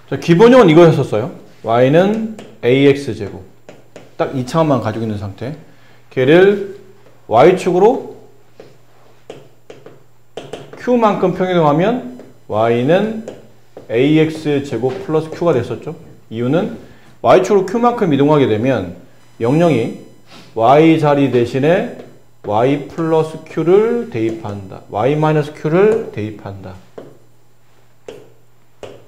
자, 기본형은 이거였었어요. y는 ax제곱. 딱 이 차원만 가지고 있는 상태. 걔를 y축으로 q만큼 평행이동하면 y는 ax제곱 플러스 q가 됐었죠. 이유는 y축으로 q만큼 이동하게 되면 영영이 y 자리 대신에 y 플러스 q를 대입한다. y 마이너스 q를 대입한다.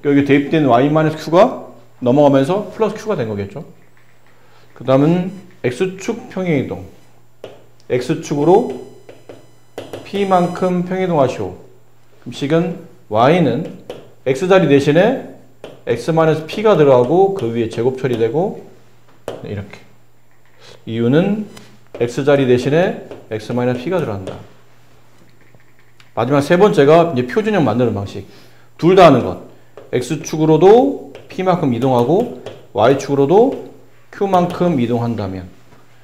여기 대입된 y 마이너스 q가 넘어가면서 플러스 q가 된 거겠죠. 그 다음은 x축 평행이동. x축으로 p만큼 평행이동하시오. 그럼 식은 y는 x자리 대신에 x-p가 들어가고 그 위에 제곱 처리되고 이렇게. 이유는 x자리 대신에 x-p가 들어간다. 마지막 세 번째가 이제 표준형 만드는 방식. 둘 다 하는 것. x축으로도 p만큼 이동하고 y축으로도 q만큼 이동한다면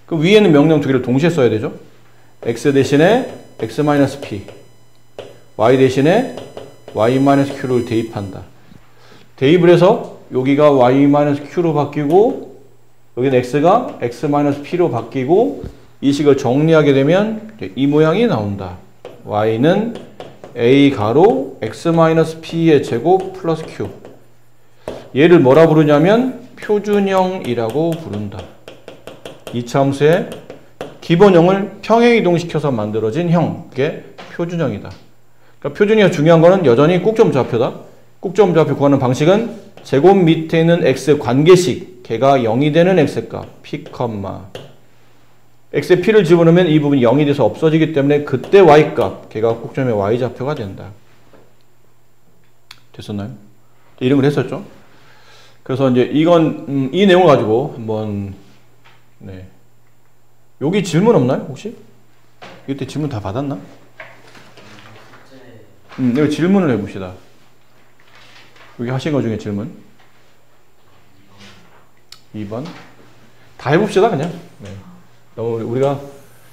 그 위에는 명령 두 개를 동시에 써야 되죠. x 대신에 x-p, y 대신에 y-q를 대입한다. 대입을 해서 여기가 y-q로 바뀌고 여기는 x가 x-p로 바뀌고 이 식을 정리하게 되면 이 모양이 나온다. y는 a 가로 x-p의 제곱 플러스 q. 얘를 뭐라 부르냐면 표준형이라고 부른다. 이차 함수의 기본형을 평행이동시켜서 만들어진 형, 그게 표준형이다. 그러니까 표준형이 중요한 거는 여전히 꼭점좌표다. 꼭점좌표 구하는 방식은 제곱 밑에 있는 x 관계식, 걔가 0이 되는 x값, p, x에 p를 집어넣으면 이 부분이 0이 돼서 없어지기 때문에 그때 y값, 걔가 꼭점의 y좌표가 된다. 됐었나요? 이런 걸 했었죠. 그래서 이제 이건 이 내용을 가지고 한번 여기 질문 없나요? 혹시? 이때 질문 다 받았나? 여기 질문을 해봅시다. 여기 하신 거 중에 질문 2번 다 해봅시다. 그냥 너무 우리가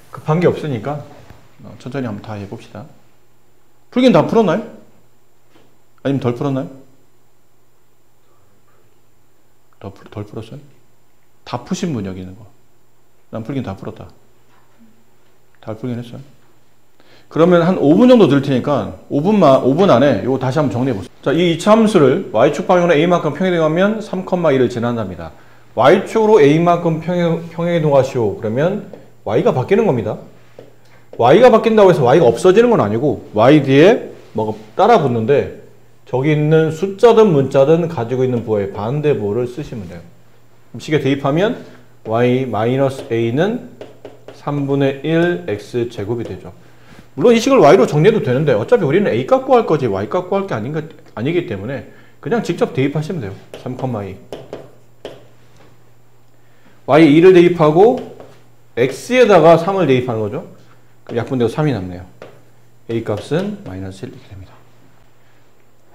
급한 게 없으니까 천천히 한번 다 해봅시다. 풀긴 다 풀었나요? 아니면 덜 풀었나요? 덜 풀었어요? 다 푸신 분 여기 있는 거. 난 풀긴 다 풀었다. 다 풀긴 했어요. 그러면 한 5분 정도 들 테니까 5분 안에 이거 다시 한번 정리해 보세요. 자, 이 이차 함수를 y축 방향으로 a만큼 평행이동하면 3,1을 지난답니다. y축으로 a만큼 평행이동하시오. 그러면 y가 바뀌는 겁니다. y가 바뀐다고 해서 y가 없어지는 건 아니고 y 뒤에 뭐가 따라 붙는데 저기 있는 숫자든 문자든 가지고 있는 부호의 반대 부호를 쓰시면 돼요. 그럼 식에 대입하면 y-a는 3분의 1 x제곱이 되죠. 물론 이 식을 y로 정리해도 되는데 어차피 우리는 a 값 구할 거지 y 값 구할 게 아니기 때문에 그냥 직접 대입하시면 돼요. 3,2 y 2를 대입하고 x에다가 3을 대입하는 거죠. 그럼 약분되고 3이 남네요. a 값은 마이너스 1 이렇게 됩니다.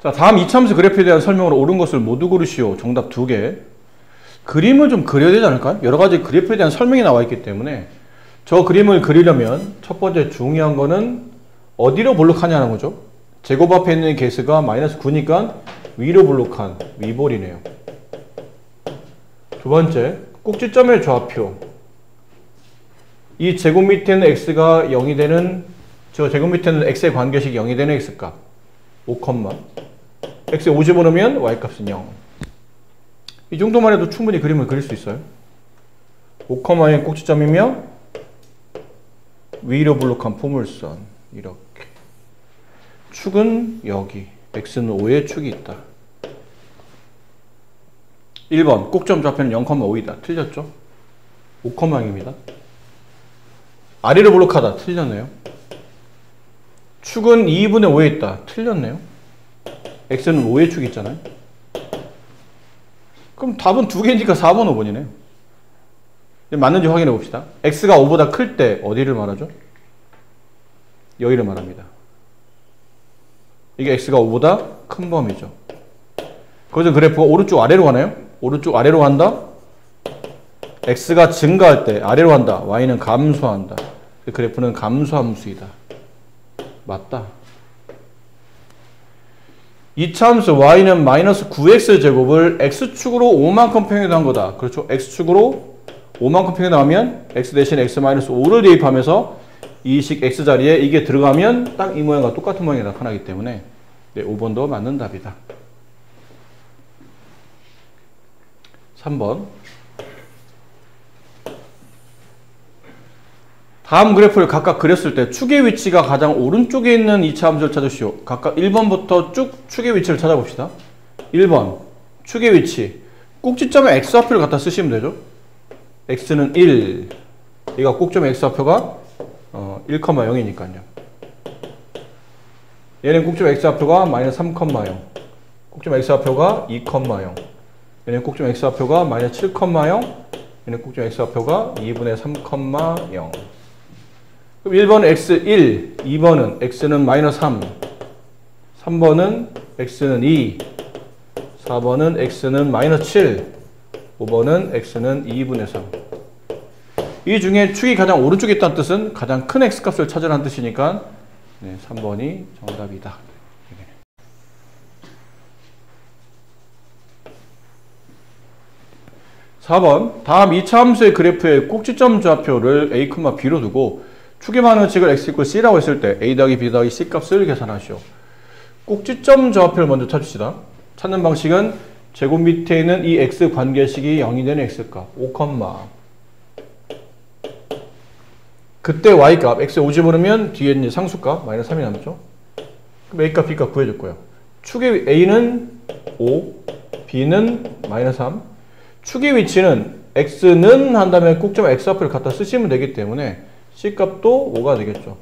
자, 다음 이차함수 그래프에 대한 설명으로 옳은 것을 모두 고르시오. 정답 2개. 그림을 좀 그려야 되지 않을까요? 여러 가지 그래프에 대한 설명이 나와 있기 때문에 저 그림을 그리려면 첫 번째 중요한 거는 어디로 볼록하냐는 거죠. 제곱 앞에 있는 개수가 마이너스 9니까 위로 볼록한 위볼이네요. 두 번째, 꼭지점의 좌표. 이 제곱 밑에는 x가 0이 되는, 저 제곱 밑에는 x의 관계식 0이 되는 x값 5, x에 5 집어넣으면 y값은 0. 이 정도만 해도 충분히 그림을 그릴 수 있어요. 5,의 꼭지점이며 위로 볼록한 포물선 이렇게. 축은 여기, x는 5의 축이 있다. 1번 꼭점 좌표는 0,5이다. 틀렸죠? 5,0입니다. 아래로 볼록하다. 틀렸네요. 축은 2분의 5에 있다. 틀렸네요. x는 5의 축이 있잖아요. 그럼 답은 두 개니까 4번, 5번이네요. 맞는지 확인해 봅시다. x가 5보다 클 때 어디를 말하죠? 여기를 말합니다. 이게 x가 5보다 큰 범위죠. 거기서 그래프가 오른쪽 아래로 가나요? 오른쪽 아래로 간다? x가 증가할 때 아래로 간다. y는 감소한다. 그 그래프는 감소함수이다. 맞다. 이차함수 y는 마이너스 9x 제곱을 x축으로 5만큼 평행한 거다. 그렇죠? x축으로 5만큼 평행하면 x 대신 x 마이너스 5를 대입하면서 이 식 x 자리에 이게 들어가면 딱 이 모양과 똑같은 모양이 나타나기 때문에 네, 5번도 맞는 답이다. 3번. 다음 그래프를 각각 그렸을 때 축의 위치가 가장 오른쪽에 있는 이차 함수를 찾으시오. 각각 1번부터 쭉 축의 위치를 찾아봅시다. 1번 축의 위치. 꼭지점에 x좌표를 갖다 쓰시면 되죠. x는 1. 얘가 꼭점의 x좌표가 1,0이니까요. 얘는 꼭점 x좌표가 마이너스 3,0. 꼭점 x좌표가 2,0. 얘는 꼭점 x좌표가 마이너스 7,0. 얘는 꼭점 x좌표가 2분의 3,0. 그럼 1번은 x1, 2번은 x는 마이너스 3, 3번은 x는 2, 4번은 x는 마이너스 7, 5번은 x는 2분의 3. 이 중에 축이 가장 오른쪽에 있다는 뜻은 가장 큰 x값을 찾으라는 뜻이니까 네, 3번이 정답이다. 4번 다음 이차 함수의 그래프의 꼭지점 좌표를 a, b로 두고 축의 방정식을 x = c라고 했을 때 a 더하기 b 더하기 c 값을 계산하시오. 꼭지점 좌표를 먼저 찾읍시다. 찾는 방식은 제곱 밑에 있는 이 x 관계식이 0이 되는 x값 5, 그때 y값 x에 5 집어넣으면 뒤에 이제 상수값 마이너스 3이 남죠. 그럼 a값 b값 구해줄 거예요. 축의 a는 5, b는 마이너스 3. 축의 위치는 x는 한 다음에 꼭점 x좌표를 갖다 쓰시면 되기 때문에 c값도 5가 되겠죠.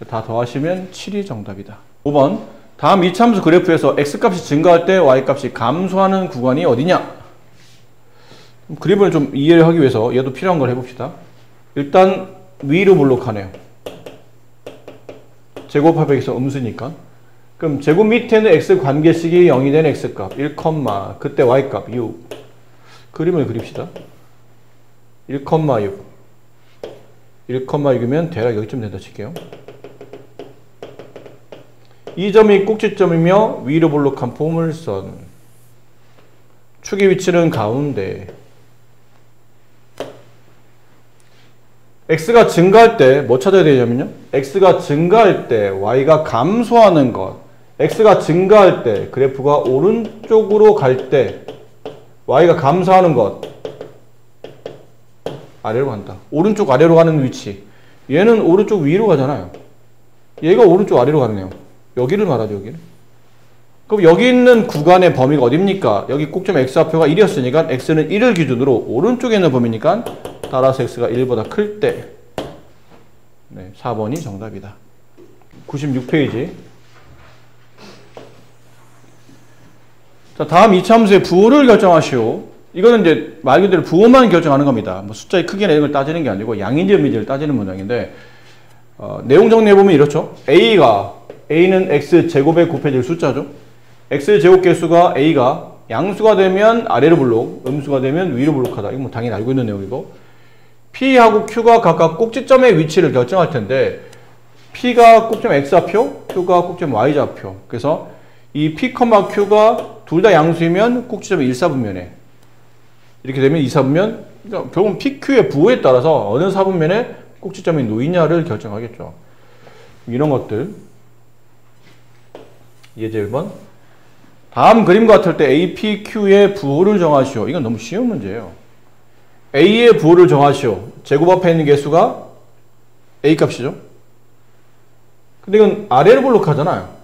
다 더하시면 7이 정답이다. 5번 다음 이차함수 그래프에서 x값이 증가할 때 y값이 감소하는 구간이 어디냐? 그림을 좀 이해를 하기 위해서 얘도 필요한 걸 해봅시다. 일단 위로 볼록하네요. 제곱합에서 음수니까. 그럼 제곱 밑에는 x 관계식이 0이 된 x값 1, 그때 y값 6. 그림을 그립시다. 1,6. 1,6이면 대략 여기쯤 된다 칠게요. 이 점이 꼭지점이며 위로 볼록한 포물선. 축의 위치는 가운데. x가 증가할 때 뭐 찾아야 되냐면요. x가 증가할 때 y가 감소하는 것. x가 증가할 때 그래프가 오른쪽으로 갈 때 y가 감소하는 것. 아래로 간다. 오른쪽 아래로 가는 위치. 얘는 오른쪽 위로 가잖아요. 얘가 오른쪽 아래로 가네요. 여기를 말하죠. 여기를. 그럼 여기 있는 구간의 범위가 어딥니까? 여기 꼭점 x좌표가 1이었으니까 x는 1을 기준으로 오른쪽에 있는 범위니까 따라서 x가 1보다 클 때 네, 4번이 정답이다. 96페이지. 자, 다음 이차함수의 부호를 결정하시오. 이거는 이제 말 그대로 부호만 결정하는 겁니다. 뭐 숫자의 크기나 이런 걸 따지는 게 아니고 양인지 음인지를 따지는 문항인데 내용 정리해보면 이렇죠. A는 x제곱에 곱해질 숫자죠. x제곱 개수가 A가 양수가 되면 아래로 볼록, 음수가 되면 위로 볼록하다. 이거 뭐 당연히 알고 있는 내용이고 P하고 Q가 각각 꼭지점의 위치를 결정할 텐데 P가 꼭점 X좌표, Q가 꼭점 Y좌표. 그래서 이 P, Q가 둘 다 양수이면 꼭지점의 1사분면에 이렇게 되면 2사분면 그러니까 결국은 PQ의 부호에 따라서 어느 사분면에 꼭지점이 놓이냐를 결정하겠죠. 이런 것들 예제 1번 다음 그림과 같을 때 APQ의 부호를 정하시오. 이건 너무 쉬운 문제예요. A의 부호를 정하시오. 제곱 앞에 있는 개수가 A값이죠. 근데 이건 아래로 볼록하잖아요.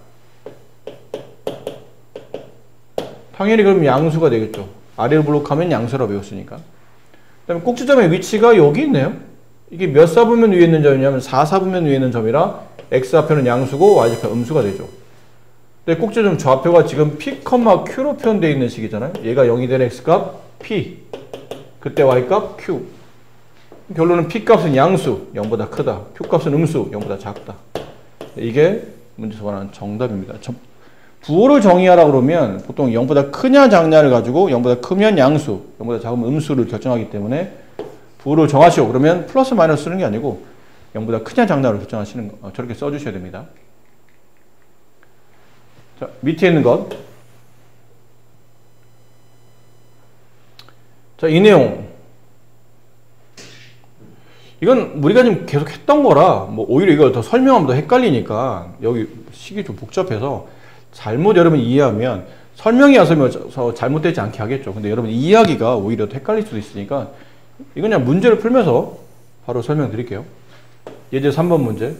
당연히 그럼 양수가 되겠죠. 아래로 볼록하면 양수라고 배웠으니까. 그 다음에 꼭지점의 위치가 여기 있네요. 이게 몇 사분면 위에 있는 점이냐면 4사분면 위에 있는 점이라 X좌표는 양수고 Y좌표는 음수가 되죠. 근데 꼭지점 좌표가 지금 P, Q로 표현되어 있는 식이잖아요. 얘가 0이 되는 X값 P, 그때 Y값 Q. 결론은 P값은 양수, 0보다 크다. Q값은 음수, 0보다 작다. 이게 문제에서 말하는 정답입니다. 부호를 정의하라 그러면 보통 0보다 크냐 작냐를 가지고 0보다 크면 양수, 0보다 작으면 음수를 결정하기 때문에 부호를 정하시오. 그러면 플러스 마이너스 쓰는 게 아니고 0보다 크냐 작냐를 결정하시는 거. 저렇게 써주셔야 됩니다. 자, 밑에 있는 것. 자, 이 내용. 이건 우리가 지금 계속 했던 거라, 뭐, 오히려 이걸 더 설명하면 더 헷갈리니까, 여기 식이 좀 복잡해서, 잘못 여러분 이해하면, 설명이 와서 잘못되지 않게 하겠죠. 근데 여러분 이야기가 오히려 더 헷갈릴 수도 있으니까, 이건 그냥 문제를 풀면서 바로 설명드릴게요. 예제 3번 문제.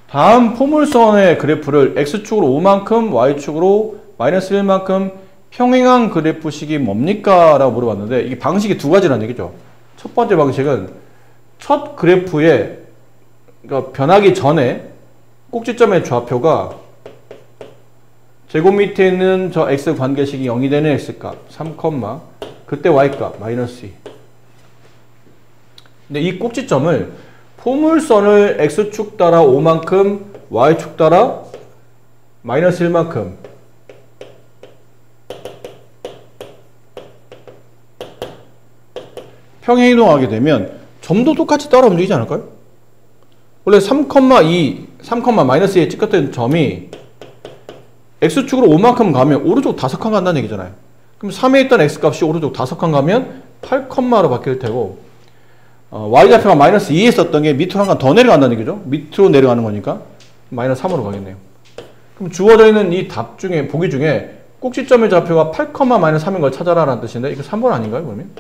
다음 포물선의 그래프를 X축으로 5만큼, Y축으로 마이너스 1만큼 평행한 그래프식이 뭡니까? 라고 물어봤는데, 이게 방식이 두 가지라는 얘기죠. 첫 번째 방식은 첫 그래프에, 그러니까 변하기 전에 꼭지점의 좌표가 제곱 밑에 있는 저 X 관계식이 0이 되는 X값 3, 그때 Y값 마이너스 2. 근데 이 꼭지점을 포물선을 X축 따라 5만큼, Y축 따라 마이너스 1만큼 평행 이동하게 되면 점도 똑같이 따라 움직이지 않을까요? 원래 3,2, 3,-2에 찍혔던 점이 X축으로 5만큼 가면 오른쪽 5칸 간다는 얘기잖아요. 그럼 3에 있던 X값이 오른쪽 5칸 가면 8로 바뀔 테고, Y좌표가 마이너스 2에 있었던 게 밑으로 한 칸 더 내려간다는 얘기죠. 밑으로 내려가는 거니까 마이너스 3으로 가겠네요. 그럼 주어져 있는 이 답 중에, 보기 중에 꼭지점의 좌표가 8,-3인 걸 찾아라라는 뜻인데, 이거 3번 아닌가요, 그러면?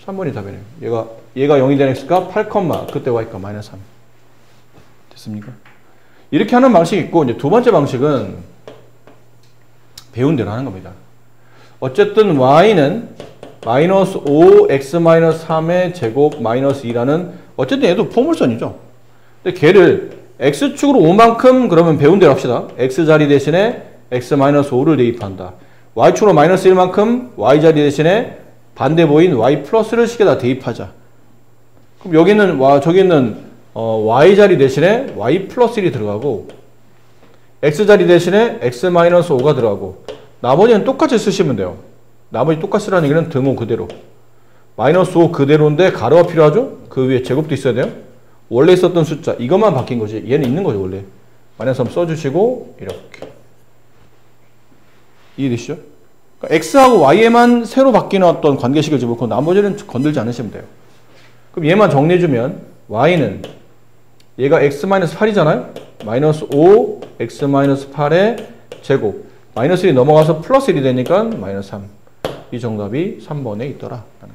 3번이 답이네요. 얘가 0이 된 X가 8, 그때 Y가 마이너스 3. 됐습니까? 이렇게 하는 방식이 있고, 이제 두 번째 방식은 배운 대로 하는 겁니다. 어쨌든 Y는 마이너스 5, X 마이너스 3의 제곱 마이너스 2라는, 어쨌든 얘도 포물선이죠. 근데 걔를 X축으로 5만큼 그러면 배운 대로 합시다. X자리 대신에 X 마이너스 5를 대입한다. Y축으로 마이너스 1만큼 Y자리 대신에 반대 보인 Y 플러스를 식에다 대입하자. 그럼 여기는, 저기는, Y자리 대신에 Y 플러스 1이 들어가고, X자리 대신에 X 마이너스 5가 들어가고, 나머지는 똑같이 쓰시면 돼요. 나머지 똑같이 쓰라는 얘기는 등호 그대로. 마이너스 5 그대로인데 가로가 필요하죠? 그 위에 제곱도 있어야 돼요. 원래 있었던 숫자, 이것만 바뀐 거지. 얘는 있는 거죠, 원래. 마이너스 3 써주시고, 이렇게. 이해되시죠? X하고 Y에만 새로 바뀌는 어떤 관계식을 집어넣고 나머지는 건들지 않으시면 돼요. 그럼 얘만 정리해주면 Y는 얘가 X-8이잖아요? 마이너스 5, X-8의 제곱 마이너스 1이 넘어가서 플러스 1이 되니까 마이너스 3. 이 정답이 3번에 있더라 라는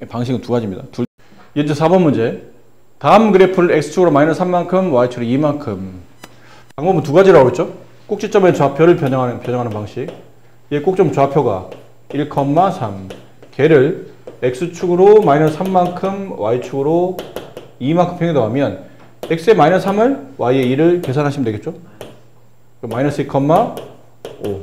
거죠. 방식은 두 가지입니다. 예제 4번 문제. 다음 그래프를 X축으로 마이너스 3만큼, Y축으로 2만큼. 방법은 두 가지라고 했죠? 꼭지점의 좌표를 변형하는 방식. 얘 꼭지점 좌표가 1,3. 걔를 X축으로 마이너스 3만큼, Y축으로 2만큼 평행이동하면 X의 마이너스 3을 Y의 2를 계산하시면 되겠죠? 마이너스 2,5.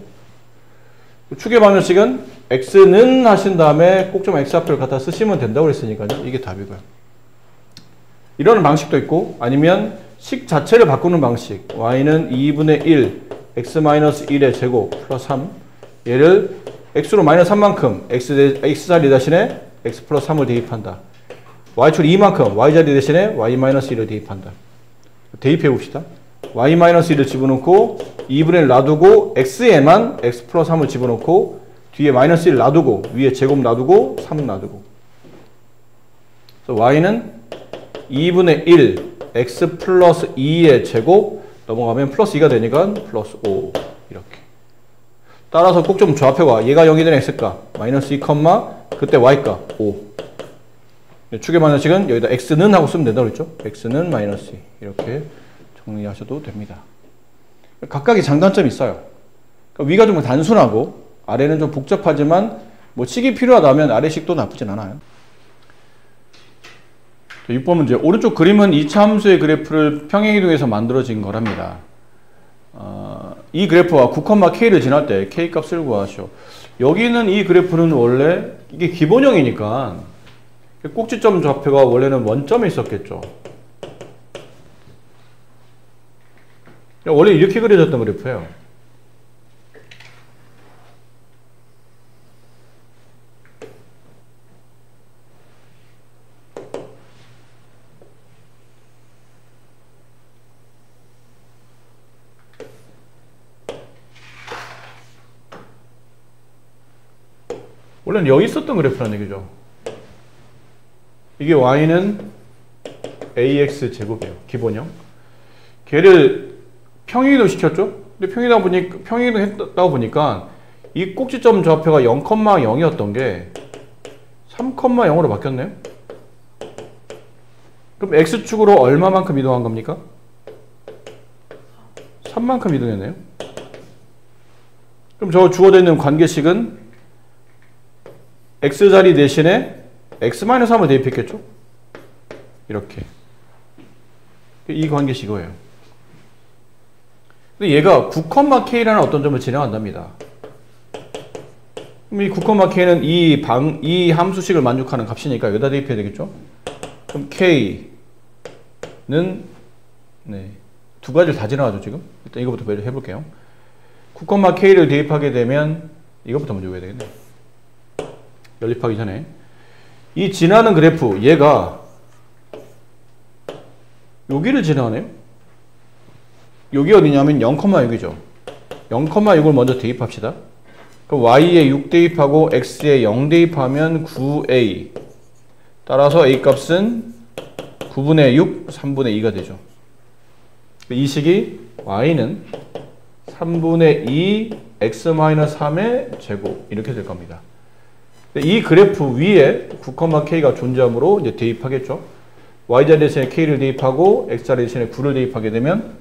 축의 방정식은 X는 하신 다음에 꼭지점 X좌표를 갖다 쓰시면 된다고 그랬으니까요. 이게 답이고요. 이런 방식도 있고, 아니면 식 자체를 바꾸는 방식. Y는 2분의 1, X-1의 제곱 플러스 3. 얘를 X로 마이너스 3만큼 X자리 대신에 X 플러스 3을 대입한다. Y축 2만큼 Y자리 대신에 Y-1을 대입한다. 대입해 봅시다. Y-1을 집어넣고 2분의 1 놔두고 X에만 X 플러스 3을 집어넣고 뒤에 마이너스 1 놔두고 위에 제곱 놔두고 3 놔두고. 그래서 Y는 2분의 1 X 플러스 2의 제곱 넘어가면 플러스 2가 되니까 플러스 5 이렇게. 따라서 꼭지점 좌표가 얘가 0이 된 X값 마이너스 2, 그때 Y값 5. 축의 방정식은 여기다 X는 하고 쓰면 된다고 그랬죠? X는 마이너스 2 이렇게 정리하셔도 됩니다. 각각의 장단점이 있어요. 그러니까 위가 좀 단순하고 아래는 좀 복잡하지만 뭐 식이 필요하다면 아래식도 나쁘진 않아요. 6번 문제. 오른쪽 그림은 이차 함수의 그래프를 평행이동해서 만들어진 거랍니다. 이 그래프와 9,k를 지날 때 k 값을 구하시오. 여기는 이 그래프는 원래 이게 기본형이니까 꼭지점 좌표가 원래는 원점에 있었겠죠. 원래 이렇게 그려졌던 그래프예요. 원래는 여기 있었던 그래프란 얘기죠. 이게 y는 ax 제곱이에요. 기본형. 걔를 평행이동 시켰죠? 근데 평행이동 했다 보니까 이 꼭지점 좌표가 0,0이었던 게 3,0으로 바뀌었네요. 그럼 x축으로 얼마만큼 이동한 겁니까? 3만큼 이동했네요. 그럼 저 주어져 있는 관계식은 x자리 대신에 x-3을 대입했겠죠? 이렇게. 이 관계식 이거예요. 근데 얘가 9,k라는 어떤 점을 지나간답니다. 그럼 이 9,k는 이 함수식을 만족하는 값이니까 여기다 대입해야 되겠죠? 그럼 k는 두 가지를 다 지나가죠, 지금? 일단 이거부터 해볼게요. 9,k를 대입하게 되면 이것부터 먼저 외워야 되겠네. 연립하기 전에. 이 지나는 그래프, 얘가 여기를 지나가네요. 여기 어디냐면 0,6이죠. 0,6을 먼저 대입합시다. 그럼 y에 6 대입하고 x에 0 대입하면 9a. 따라서 a 값은 9분의 6, 3분의 2가 되죠. 이 식이 y는 3분의 2 x-3의 제곱 이렇게 될 겁니다. 이 그래프 위에 9,k가 존재하므로 이제 대입하겠죠. y자리 대신에 k를 대입하고 x자리 대신에 9를 대입하게 되면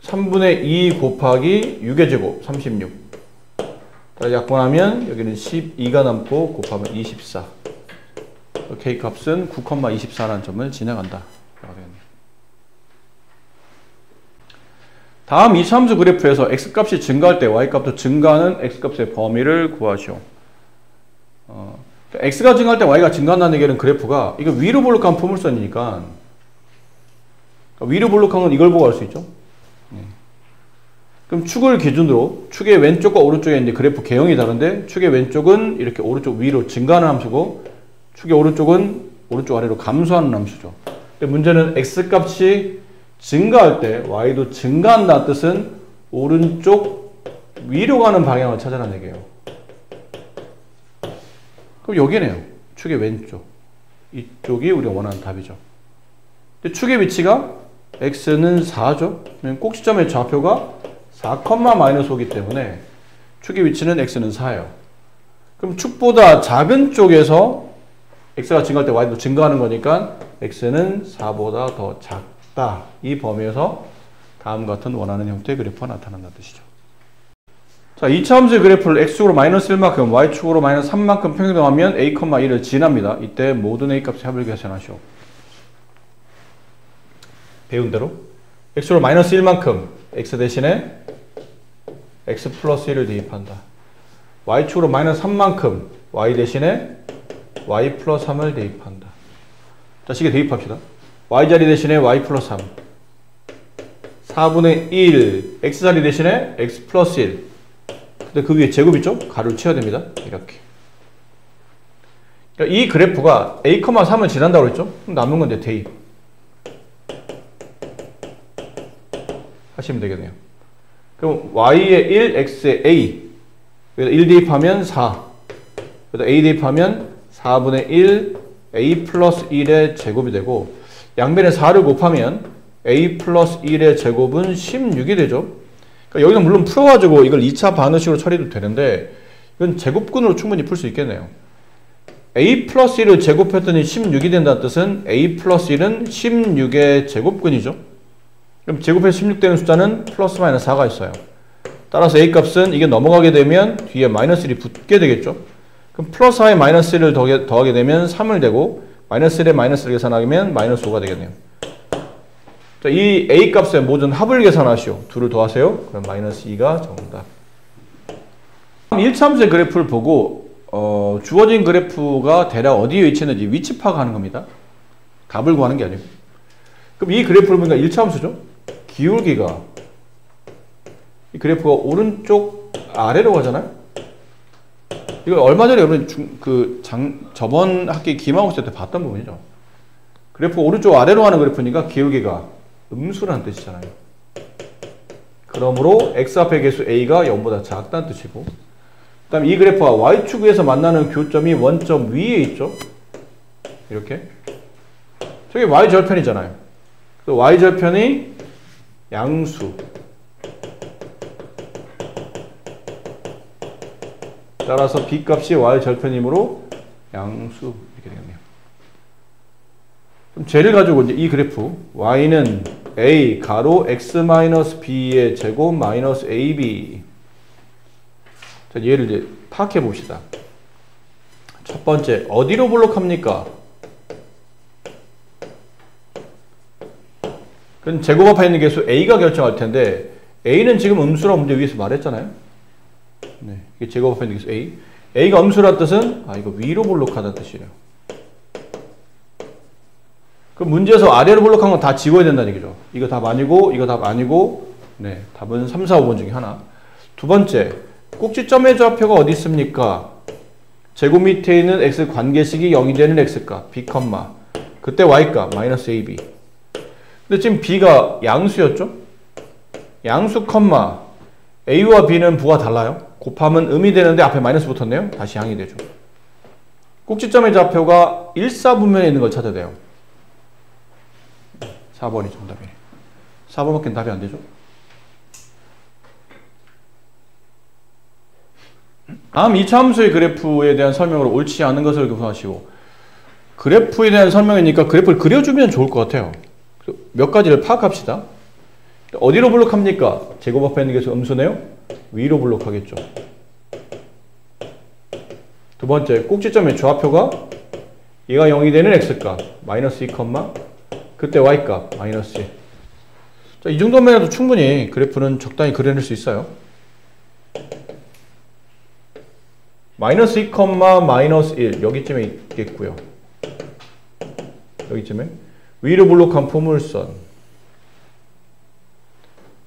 3분의 2 곱하기 6의 제곱 36. 약분하면 여기는 12가 남고 곱하면 24. k 값은 9,24라는 점을 지나간다. 다음 이차함수 그래프에서 x값이 증가할 때 y값도 증가하는 x값의 범위를 구하시오. x가 증가할 때 y가 증가한다는 얘기는 그래프가 이거 위로 볼록한 포물선이니까 위로 볼록한 건 이걸 보고 알 수 있죠. 그럼 축을 기준으로 축의 왼쪽과 오른쪽에 이제 그래프 개형이 다른데 축의 왼쪽은 이렇게 오른쪽 위로 증가하는 함수고 축의 오른쪽은 오른쪽 아래로 감소하는 함수죠. 근데 문제는 x값이 증가할 때 y도 증가한다는 뜻은 오른쪽 위로 가는 방향을 찾아라는 얘기예요. 그럼 여기네요. 축의 왼쪽. 이쪽이 우리가 원하는 답이죠. 근데 축의 위치가 x는 4죠. 꼭지점의 좌표가 4,-5이기 때문에 축의 위치는 x는 4예요. 그럼 축보다 작은 쪽에서 x가 증가할 때 y도 증가하는 거니까 x는 4보다 더 작다. 이 범위에서 다음 같은 원하는 형태의 그래프가 나타난다는 뜻이죠. 자, 2차 함수의 그래프를 x축으로 마이너스 1만큼, y축으로 마이너스 3만큼 평행이동하면 a, 1을 지납니다. 이때 모든 a 값의 합을 계산하시오. 배운 대로 x축으로 마이너스 1만큼 x 대신에 x 플러스 1을 대입한다. y축으로 마이너스 3만큼 y 대신에 y 플러스 3을 대입한다. 자, 식에 대입합시다. y자리 대신에 y 플러스 3 4분의 1 x자리 대신에 x 플러스 1. 근데 그 위에 제곱 있죠? 가로를 치워야 됩니다. 이렇게. 그러니까 이 그래프가 a, 3을 지난다고 했죠? 그럼 남는 건 이제 대입 하시면 되겠네요. 그럼 y에 1, x에 a. 여기다 1 대입하면 4. 여기다 a 대입하면 4분의 1 a 플러스 1의 제곱이 되고 양변에 4를 곱하면 a 플러스 1의 제곱은 16이 되죠. 그러니까 여기는 물론 풀어가지고 이걸 2차 반응식으로 처리도 되는데 이건 제곱근으로 충분히 풀 수 있겠네요. a 플러스 1을 제곱했더니 16이 된다는 뜻은 a 플러스 1은 16의 제곱근이죠. 그럼 제곱해서 16 되는 숫자는 플러스 마이너스 4가 있어요. 따라서 a 값은 이게 넘어가게 되면 뒤에 마이너스 1이 붙게 되겠죠. 그럼 플러스 4에 마이너스 1을 더하게 되면 3을 되고 마이너스 1에 마이너스 1을 계산하면 마이너스 5가 되겠네요. 자, 이 a 값의 모든 합을 계산하시오. 2를 더하세요. 그럼 마이너스 2가 정답. 1차 함수의 그래프를 보고 주어진 그래프가 대략 어디에 위치했는지 위치 파악하는 겁니다. 값을 구하는 게 아니고. 그럼 이 그래프를 보니까 1차 함수죠. 기울기가 이 그래프가 오른쪽 아래로 가잖아요. 이거 얼마 전에 여러분 저번 학기 기말고사 때 봤던 부분이죠. 그래프가 오른쪽 아래로 가는 그래프니까 기울기가 음수라는 뜻이잖아요. 그러므로 x 앞의 개수 a가 0보다 작다는 뜻이고, 그 다음에 이 그래프가 y축에서 만나는 교점이 원점 위에 있죠. 이렇게. 저게 y절편이잖아요. 그래서 y절편이 양수. 따라서 b값이 y절편이므로 양수. 이렇게 되겠네요. 그럼 쟤를 가지고 이제 이 그래프 y는 a 가로 x-b의 제곱 마이너스 ab. 자, 얘를 이제 파악해 봅시다. 첫 번째, 어디로 볼록합니까? 그럼 제곱합에 있는 개수 a가 결정할 텐데, a는 지금 음수라고 문제 위에서 말했잖아요. 네, 이게 제곱합에 있는 개수 a. a가 음수라는 뜻은 이거 위로 볼록하다는 뜻이래요. 그럼 문제에서 아래로 볼록한 건 다 지워야 된다는 얘기죠. 이거 답 아니고, 이거 답 아니고, 네, 답은 3, 4, 5번 중에 하나. 두 번째, 꼭지점의 좌표가 어디 있습니까? 제곱 밑에 있는 x 관계식이 0이 되는 x값, b, 그때 y값, 마이너스 ab. 근데 지금 b가 양수였죠? 양수, a와 b는 부가 달라요. 곱하면 음이 되는데 앞에 마이너스 붙었네요. 다시 양이 되죠. 꼭지점의 좌표가 1, 4분면에 있는 걸 찾아야 돼요. 4번이 정답이네. 4번밖에 답이 안 되죠? 다음 이차함수의 그래프에 대한 설명으로 옳지 않은 것을 구분하시고, 그래프에 대한 설명이니까 그래프를 그려주면 좋을 것 같아요. 몇 가지를 파악합시다. 어디로 블록합니까? 제곱합에 있는 개수 음수네요. 위로 블록하겠죠. 두 번째, 꼭지점의 좌표가 얘가 0이 되는 x값 마이너스 2, 그때 y값 마이너스 1. 자, 이 정도면 해도 충분히 그래프는 적당히 그려낼 수 있어요. 마이너스 2, 마이너스 1 여기쯤에 있겠고요. 여기쯤에 위로 블록한 포물선.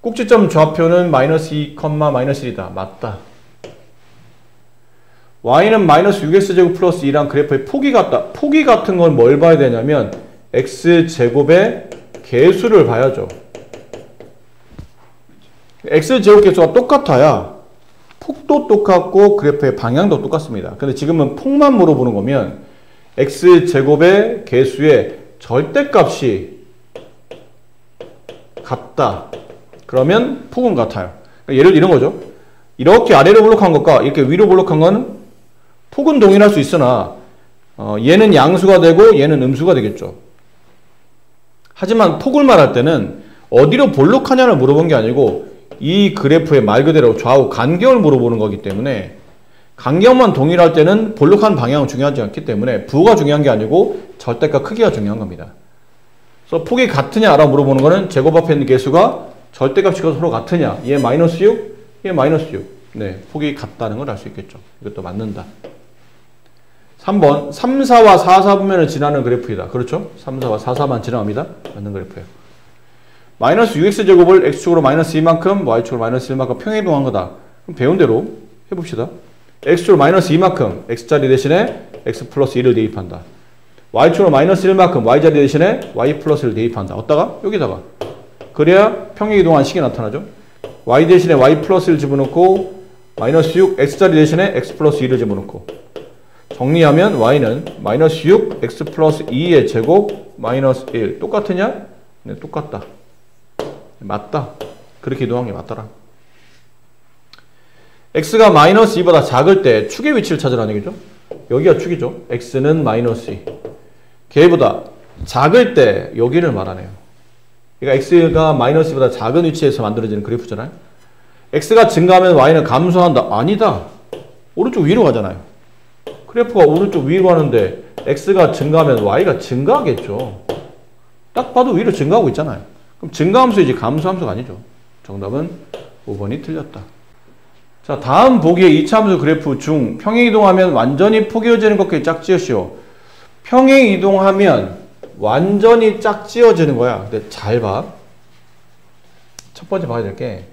꼭지점 좌표는 마이너스 2, 마이너스 1이다. 맞다. y는 마이너스 6x제곱 플러스 2랑 그래프의 폭이 같다. 폭이 같은 건 뭘 봐야 되냐면 x제곱의 개수를 봐야죠. x제곱 개수가 똑같아야 폭도 똑같고 그래프의 방향도 똑같습니다. 근데 지금은 폭만 물어보는 거면 x제곱의 개수의 절대값이 같다. 그러면 폭은 같아요. 예를 이런 거죠. 이렇게 아래로 블록한 것과 이렇게 위로 블록한 거는 폭은 동일할 수 있으나 얘는 양수가 되고 얘는 음수가 되겠죠. 하지만 폭을 말할 때는 어디로 볼록하냐를 물어본 게 아니고 이 그래프의 말 그대로 좌우 간격을 물어보는 거기 때문에 간격만 동일할 때는 볼록한 방향은 중요하지 않기 때문에 부호가 중요한 게 아니고 절대값 크기가 중요한 겁니다. 그래서 폭이 같으냐 알아 물어보는 거는 제곱 앞에 있는 개수가 절대값이 서로 같으냐. 얘 마이너스 6, 얘 마이너스 6. 네, 폭이 같다는 걸 알 수 있겠죠. 이것도 맞는다. 3번 3, 4와 4, 4분면을 지나는 그래프이다. 그렇죠? 3, 4와 4, 4만 지나갑니다. 맞는 그래프예요. 마이너스 6x제곱을 x축으로 마이너스 2만큼 y축으로 마이너스 1만큼 평행이동한 거다. 그럼 배운 대로 해봅시다. x축으로 마이너스 2만큼 x자리 대신에 x 플러스 1을 대입한다. y축으로 마이너스 1만큼 y자리 대신에 y 플러스 1을 대입한다. 어디다가? 여기다가. 그래야 평행이동한 식이 나타나죠. y 대신에 y 플러스 1 집어넣고 마이너스 6 x자리 대신에 x 플러스 2를 집어넣고 정리하면 y는 마이너스 6 x 플러스 2의 제곱 마이너스 1 똑같으냐? 네, 똑같다. 맞다. 그렇게 이동한 게 맞더라. x가 마이너스 2보다 작을 때 축의 위치를 찾으라는 얘기죠. 여기가 축이죠. x는 마이너스 2. 걔보다 작을 때 여기를 말하네요. 그러니까 x가 마이너스 2보다 작은 위치에서 만들어지는 그래프잖아요. x가 증가하면 y는 감소한다. 아니다. 오른쪽 위로 가잖아요. 그래프가 오른쪽 위로 가는데 x가 증가하면 y가 증가하겠죠. 딱 봐도 위로 증가하고 있잖아요. 그럼 증가함수이지 감소함수가 아니죠. 정답은 5번이 틀렸다. 자, 다음 보기의 2차함수 그래프 중 평행이동하면 완전히 포개어지는 것끼리 짝지으시오. 평행이동하면 완전히 짝지어지는 거야. 근데 잘 봐. 첫 번째 봐야 될 게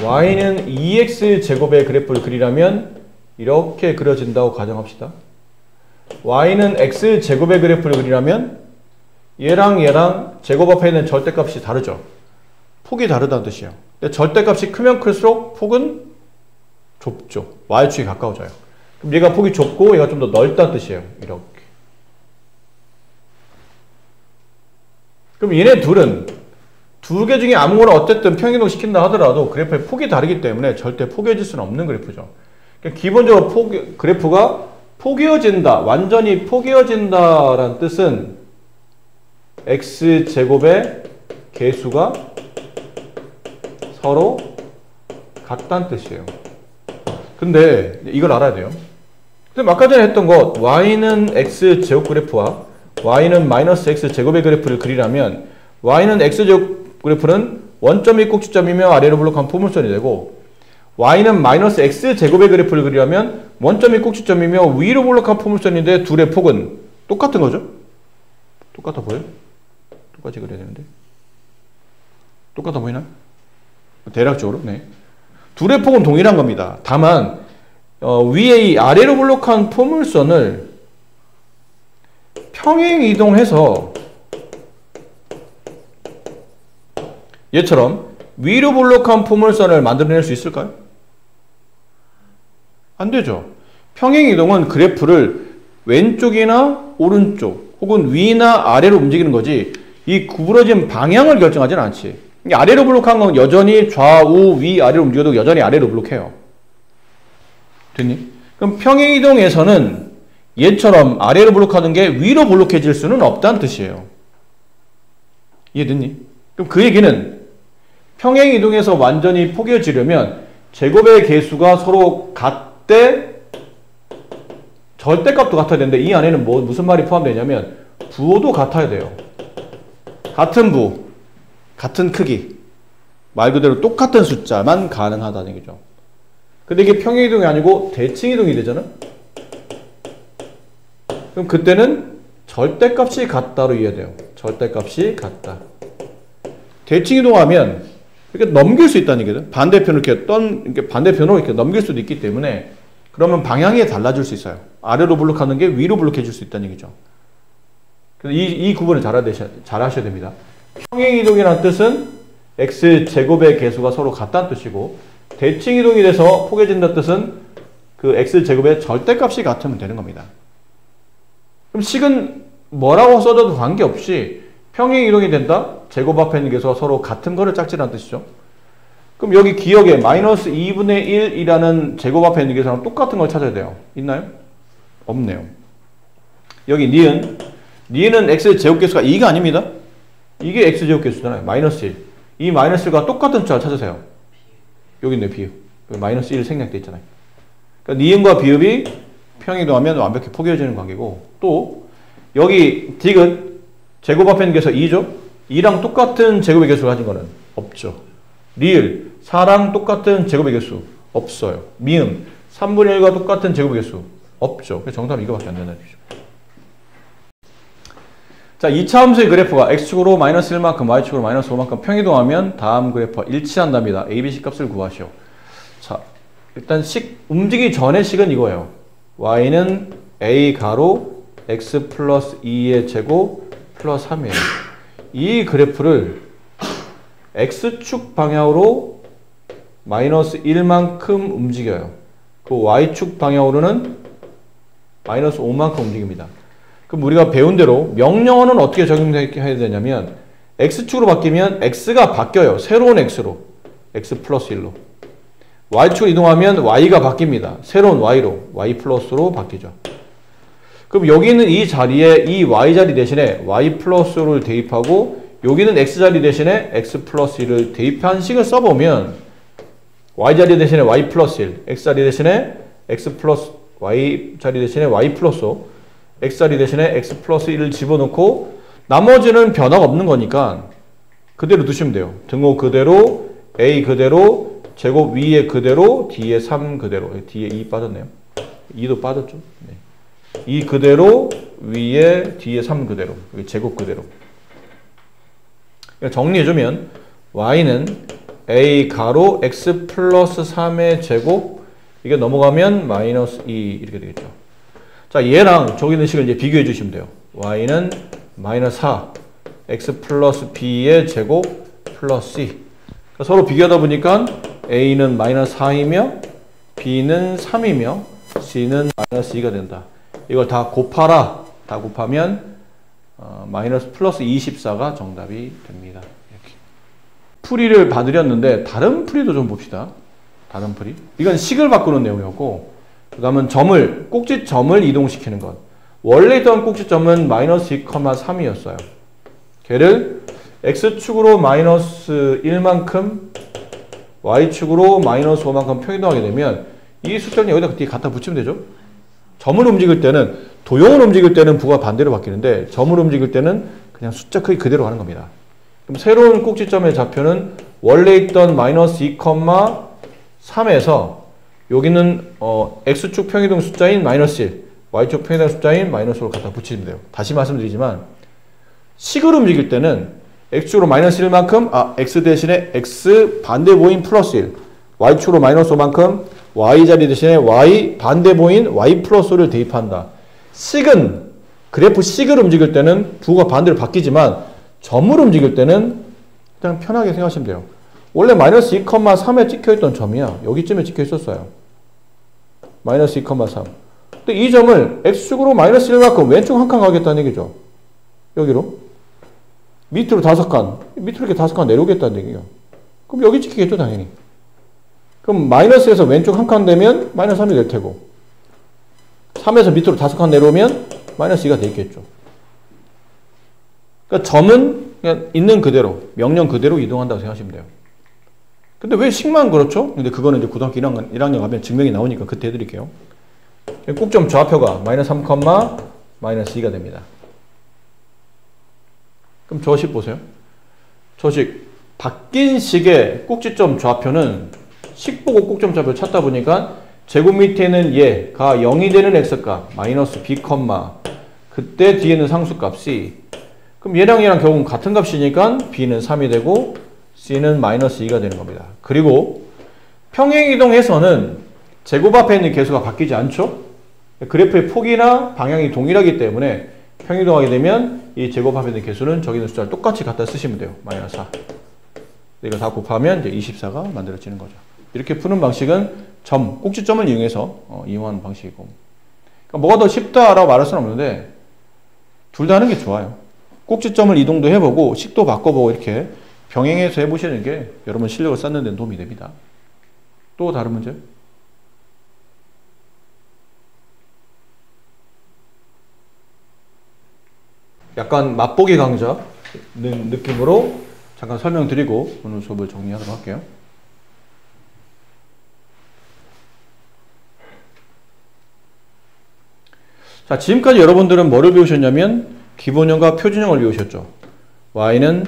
y는 2x제곱의 그래프를 그리려면 이렇게 그려진다고 가정합시다. y는 x제곱의 그래프를 그리려면 얘랑 얘랑 제곱 앞에 있는 절대값이 다르죠. 폭이 다르다는 뜻이에요. 근데 절대값이 크면 클수록 폭은 좁죠. y축이 가까워져요. 그럼 얘가 폭이 좁고 얘가 좀 더 넓다는 뜻이에요. 이렇게. 그럼 얘네 둘은 두 개 중에 아무거나 어쨌든 평행이동 시킨다 하더라도 그래프의 폭이 다르기 때문에 절대 포개질 수는 없는 그래프죠. 그러니까 기본적으로 그래프가 포개어진다, 완전히 포개어진다라는 뜻은 x제곱의 개수가 서로 같다는 뜻이에요. 근데 이걸 알아야 돼요. 근데 아까 전에 했던 것 y는 x제곱 그래프와 y는 마이너스 x제곱의 그래프를 그리려면 y는 x제곱 그래프는 원점이 꼭지점이며 아래로 블록한 포물선이 되고 y는 마이너스 x제곱의 그래프를 그리려면 원점이 꼭지점이며 위로 블록한 포물선인데 둘의 폭은 똑같은 거죠? 똑같아 보여요? 똑같이 그려야 되는데 똑같아 보이나요? 대략적으로 네. 둘의 폭은 동일한 겁니다. 다만 위에 이 아래로 블록한 포물선을 평행 이동해서 얘처럼 위로 블록한 포물선을 만들어낼 수 있을까요? 안 되죠. 평행 이동은 그래프를 왼쪽이나 오른쪽 혹은 위나 아래로 움직이는 거지 이 구부러진 방향을 결정하지는 않지. 아래로 블록한 건 여전히 좌우 위 아래로 움직여도 여전히 아래로 블록해요. 됐니? 그럼 평행 이동에서는 얘처럼 아래로 블록하는 게 위로 블록해질 수는 없다는 뜻이에요. 이해됐니? 그럼 그 얘기는 평행 이동에서 완전히 포개어지려면 제곱의 개수가 서로 같대 절대값도 같아야 되는데 이 안에는 무슨 말이 포함되냐면 부호도 같아야 돼요. 같은 부, 같은 크기, 말 그대로 똑같은 숫자만 가능하다는 얘기죠. 근데 이게 평행 이동이 아니고 대칭 이동이 되잖아. 그럼 그때는 절대값이 같다로 이해돼요. 절대값이 같다. 대칭 이동하면 이렇게 넘길 수 있다는 얘기거든. 반대편으로 이렇게 반대편으로 이렇게 넘길 수도 있기 때문에 그러면 방향이 달라질 수 있어요. 아래로 블록하는 게 위로 블록해 줄 수 있다는 얘기죠. 그래서 이 구분을 잘 하셔야 됩니다. 평행 이동이라는 뜻은 x제곱의 개수가 서로 같다는 뜻이고 대칭 이동이 돼서 포개진다는 뜻은 그 x제곱의 절대값이 같으면 되는 겁니다. 그럼 식은 뭐라고 써줘도 관계없이 평행 이동이 된다? 제곱 앞에 있는 개수가 서로 같은 거를 짝지라는 뜻이죠. 그럼 여기 기억에 마이너스 2분의 1이라는 제곱 앞에 있는 개수랑 똑같은 걸 찾아야 돼요. 있나요? 없네요. 여기 니은은 x제곱 개수가 2가 아닙니다. 이게 x제곱 개수잖아요. 마이너스 1. 이 마이너스 1과 똑같은 숫자를 찾으세요. 여기 있네, 비읍. 마이너스 1 생략돼 있잖아요. 그러니까 니은과 비읍이 평행이동하면 완벽히 포개어지는 관계고 또 여기 디귿 제곱 앞에 있는 개수 2죠? 2랑 똑같은 제곱의 개수를 가진 거는 없죠. 리을 4랑 똑같은 제곱의 개수 없어요. 미음 3분의 1과 똑같은 제곱의 개수 없죠. 그래서 정답은 이거밖에 안 된다는 얘기죠. 자, 2차 함수의 그래프가 x축으로 마이너스 1만큼, y축으로 마이너스 5만큼 평이동하면 다음 그래프와 일치한답니다. a, b, c 값을 구하시오. 자, 일단 움직이기 전의 식은 이거예요. y는 a 가로 x 플러스 2의 제곱 플러스 3이에요. 이 그래프를 x축 방향으로 마이너스 1만큼 움직여요. 그 y축 방향으로는 마이너스 5만큼 움직입니다. 그럼 우리가 배운 대로 명령어는 어떻게 적용해야 되냐면 x축으로 바뀌면 x가 바뀌어요. 새로운 x로. x 플러스 1로. y축으로 이동하면 y가 바뀝니다. 새로운 y로. y 플러스로 바뀌죠. 그럼 여기 있는 이 자리에 이 y 자리 대신에 y 플러스를 대입하고 여기는 x 자리 대신에 x 플러스 1을 대입한 식을 써보면 y 자리 대신에 y 플러스 1, x 자리 대신에 x 플러스 y 자리 대신에 y 플러스 5, x 자리 대신에 x 플러스 1을 집어넣고 나머지는 변화가 없는 거니까 그대로 두시면 돼요. 등호 그대로, a 그대로, 제곱 위에 그대로, 뒤에 3 그대로. 뒤에 2 빠졌네요. 2도 빠졌죠. 네. 2 그대로, 위에 뒤에 3 그대로. 여기 제곱 그대로. 정리해주면 y는 a 가로 x 플러스 3의 제곱 이게 넘어가면 마이너스 2 이렇게 되겠죠. 자, 얘랑 저기 있는 식을 이제 비교해 주시면 돼요. y는 마이너스 4, x 플러스 b의 제곱 플러스 c. 그러니까 서로 비교하다 보니까 a는 마이너스 4이며 b는 3이며 c는 마이너스 2가 된다. 이걸 다 곱하라. 다 곱하면 마이너스 플러스 24가 정답이 됩니다. 이렇게. 풀이를 봐드렸는데 다른 풀이도 좀 봅시다. 다른 풀이. 이건 식을 바꾸는 내용이었고, 그 다음은 꼭지점을 이동시키는 것. 원래 있던 꼭지점은 마이너스 2,3이었어요. 걔를 x축으로 마이너스 1만큼, y축으로 마이너스 5만큼 평이동하게 되면 이 숫자는 여기다 뒤에 갖다 붙이면 되죠. 점을 움직일 때는, 도형을 움직일 때는 부가 반대로 바뀌는데 점을 움직일 때는 그냥 숫자 크기 그대로 가는 겁니다. 그럼 새로운 꼭지점의 좌표는 원래 있던 마이너스 2,3에서 여기는 x축 평이동 숫자인 마이너스 1, y축 평이동 숫자인 마이너스 5를 갖다 붙이면 돼요. 다시 말씀드리지만 식을 움직일 때는 x축으로 마이너스 1만큼 x 대신에 x 반대보인 플러스 1, y축으로 마이너스 5만큼 y 자리 대신에 y 반대보인 y 플러스 5를 대입한다. 식은 그래프 식을 움직일 때는 부가 반대로 바뀌지만 점을 움직일 때는 그냥 편하게 생각하시면 돼요. 원래 마이너스 2,3에 찍혀있던 점이야. 여기쯤에 찍혀있었어요. 마이너스 2,3. 근데 이 점을 x축으로 마이너스 1만큼 왼쪽 한 칸 가겠다는 얘기죠. 여기로. 밑으로 5칸. 밑으로 이렇게 5칸 내려오겠다는 얘기예요. 그럼 여기 찍히겠죠, 당연히. 그럼 마이너스에서 왼쪽 한 칸 되면 마이너스 3이 될 테고, 3에서 밑으로 5칸 내려오면 마이너스 2가 되겠죠. 그러니까 점은 그냥 있는 그대로, 명령 그대로 이동한다고 생각하시면 돼요. 근데 왜 식만 그렇죠? 근데 그거는 이제 고등학교 1학년 가면 증명이 나오니까 그때 해드릴게요. 꼭점 좌표가 마이너스 3, 마이너스 2가 됩니다. 그럼 저식 보세요. 저식. 바뀐 식의 꼭지점 좌표는 식 보고 꼭점 좌표를 찾다 보니까 제곱 밑에는 얘가 0이 되는 x값, 마이너스 b, 그때 뒤에는 상수값 c. 그럼 얘랑 결국은 같은 값이니까 b는 3이 되고 c는 마이너스 2가 되는 겁니다. 그리고 평행이동해서는 제곱 앞에 있는 개수가 바뀌지 않죠? 그래프의 폭이나 방향이 동일하기 때문에 평행이동하게 되면 이 제곱 앞에 있는 개수는 저기 있는 숫자를 똑같이 갖다 쓰시면 돼요. 마이너스 4. 이거 다 곱하면 이제 24가 만들어지는 거죠. 이렇게 푸는 방식은 꼭지점을 이용해서 이용하는 방식이고. 그러니까 뭐가 더 쉽다라고 말할 수는 없는데 둘 다 하는 게 좋아요. 꼭지점을 이동도 해보고 식도 바꿔보고 이렇게 병행해서 해보시는 게 여러분 실력을 쌓는 데 도움이 됩니다. 또 다른 문제? 약간 맛보기 강좌 느낌으로 잠깐 설명드리고 오늘 수업을 정리하도록 할게요. 자, 지금까지 여러분들은 뭐를 배우셨냐면 기본형과 표준형을 배우셨죠. y는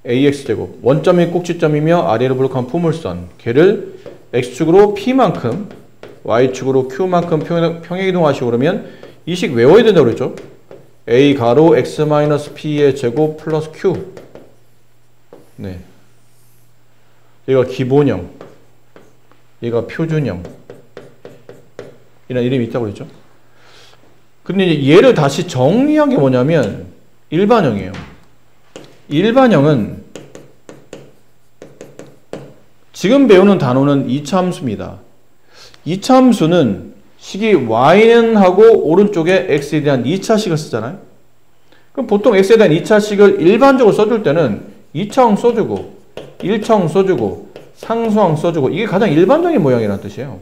ax제곱, 원점이 꼭지점이며 아래로 볼록한 포물선, 걔를 x축으로 p만큼, y축으로 q만큼 평행이동하시고 그러면 이 식 외워야 된다고 그랬죠. a 가로 x-p의 제곱 플러스 q. 네. 얘가 기본형, 얘가 표준형. 이런 이름이 있다고 그랬죠. 근데 이제 얘를 다시 정리한 게 뭐냐면 일반형이에요. 일반형은 지금 배우는 단어는 2차 함수입니다. 2차 함수는 식이 y는 하고 오른쪽에 x에 대한 2차식을 쓰잖아요. 그럼 보통 x에 대한 2차식을 일반적으로 써줄 때는 2차항 써주고 1차항 써주고 상수항 써주고 이게 가장 일반적인 모양이라는 뜻이에요.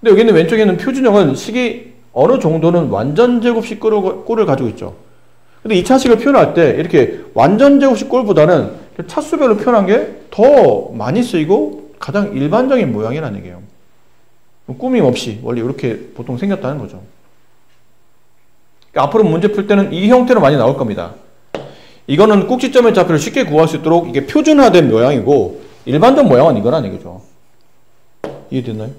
근데 여기는 왼쪽에는 표준형은 식이 어느 정도는 완전 제곱식 꼴을 가지고 있죠. 근데 2차식을 표현할 때 이렇게 완전 제곱식 꼴보다는 차수별로 표현한 게 더 많이 쓰이고 가장 일반적인 모양이라는 얘기예요. 꾸밈 없이 원래 이렇게 보통 생겼다는 거죠. 그러니까 앞으로 문제 풀 때는 이 형태로 많이 나올 겁니다. 이거는 꼭지점의 좌표를 쉽게 구할 수 있도록 이게 표준화된 모양이고 일반적 모양은 이거라는 얘기죠. 이해됐나요?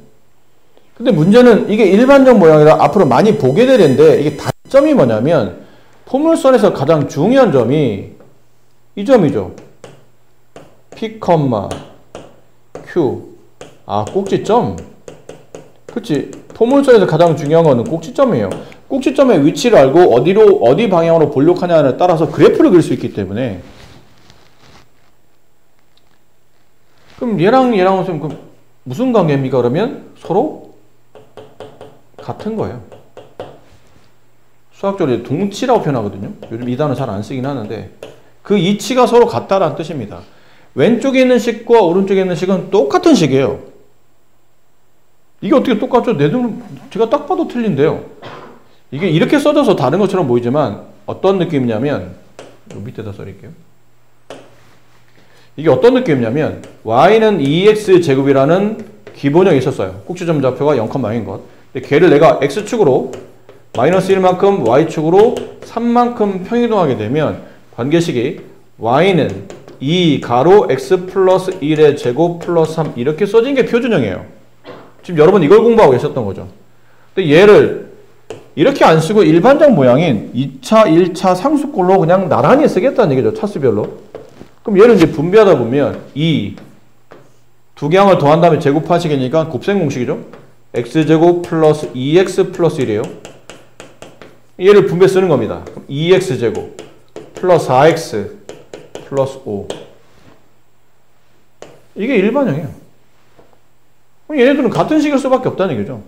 근데 문제는 이게 일반적 모양이라 앞으로 많이 보게 되는데 이게 단점이 뭐냐면 포물선에서 가장 중요한 점이 이 점이죠. P, Q. 꼭지점. 그렇지. 포물선에서 가장 중요한 거는 꼭지점이에요. 꼭지점의 위치를 알고 어디 방향으로 볼록하냐에 따라서 그래프를 그릴 수 있기 때문에. 그럼 얘랑 선생님 무슨 관계입니까? 그러면 서로 같은 거예요. 수학적으로 동치라고 표현하거든요. 요즘 이 단어 잘 안 쓰긴 하는데 그 이치가 서로 같다라는 뜻입니다. 왼쪽에 있는 식과 오른쪽에 있는 식은 똑같은 식이에요. 이게 어떻게 똑같죠? 내 눈은 제가 딱 봐도 틀린데요. 이게 이렇게 써져서 다른 것처럼 보이지만 어떤 느낌이냐면 요 밑에다 써릴게요. 이게 어떤 느낌이냐면 y는 2x제곱이라는 기본형이 있었어요. 꼭지점 좌표가 0,0인 것. 근데 걔를 내가 x축으로 마이너스 1만큼 y축으로 3만큼 평이동하게 되면 관계식이 y는 2 가로 x 플러스 1의 제곱 플러스 3 이렇게 써진 게 표준형이에요. 지금 여러분 이걸 공부하고 계셨던 거죠. 근데 얘를 이렇게 안 쓰고 일반적 모양인 2차, 1차 상수꼴로 그냥 나란히 쓰겠다는 얘기죠. 차수별로. 그럼 얘를 이제 분배하다 보면 두 개항을 더한 다음에 제곱하시기니까 곱셈 공식이죠. x제곱 플러스 2x 플러스 1이에요. 얘를 분배 쓰는 겁니다. 그럼 2x제곱 플러스 4x 플러스 5 이게 일반형이에요. 그럼 얘네들은 같은 식일 수밖에 없다는 얘기죠.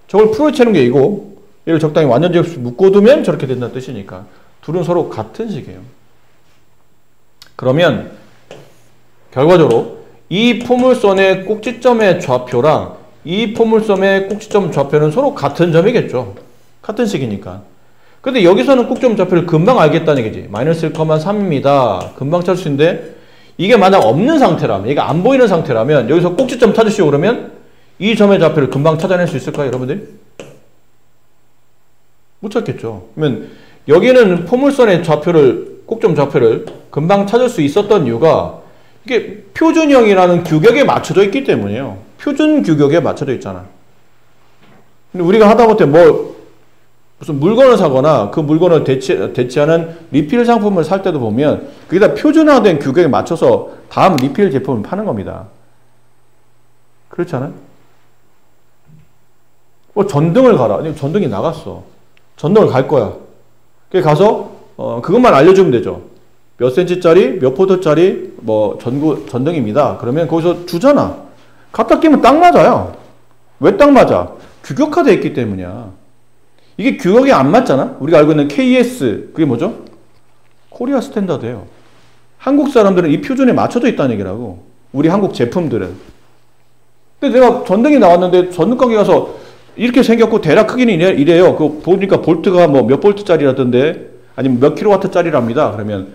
저걸 풀어채는 게 이고 얘를 적당히 완전제곱식 묶어두면 저렇게 된다는 뜻이니까 둘은 서로 같은 식이에요. 그러면 결과적으로 이 포물선의 꼭지점의 좌표랑 이 포물선의 꼭지점 좌표는 서로 같은 점이겠죠. 같은 식이니까. 근데 여기서는 꼭지점 좌표를 금방 알겠다는 얘기지. 마이너스 1,3입니다. 금방 찾을 수 있는데 이게 만약 없는 상태라면, 얘가 안 보이는 상태라면 여기서 꼭지점 찾으시오 그러면 이 점의 좌표를 금방 찾아낼 수 있을까요, 여러분들? 못 찾겠죠. 그러면 여기는 포물선의 좌표를, 꼭지점 좌표를 금방 찾을 수 있었던 이유가 이게 표준형이라는 규격에 맞춰져 있기 때문이에요. 표준 규격에 맞춰져 있잖아. 근데 우리가 하다못해 무슨 물건을 사거나 그 물건을 대체하는 리필 상품을 살 때도 보면 그게 다 표준화된 규격에 맞춰서 다음 리필 제품을 파는 겁니다. 그렇지 않아요? 전등을 가라. 전등이 나갔어. 전등을 갈 거야. 그래 가서 그것만 알려주면 되죠. 몇 센치짜리, 몇 포트짜리 전등입니다. 그러면 거기서 주잖아. 갖다 끼면 딱 맞아요. 왜 딱 맞아? 규격화되어 있기 때문이야. 이게 규격이 안 맞잖아? 우리가 알고 있는 KS, 그게 뭐죠? 코리아 스탠다드예요. 한국 사람들은 이 표준에 맞춰져 있다는 얘기라고. 우리 한국 제품들은. 근데 내가 전등이 나왔는데 전등 가게 가서 이렇게 생겼고 대략 크기는 이래요. 그거 보니까 볼트가 몇 볼트짜리라던데 아니면 몇 킬로와트짜리랍니다. 그러면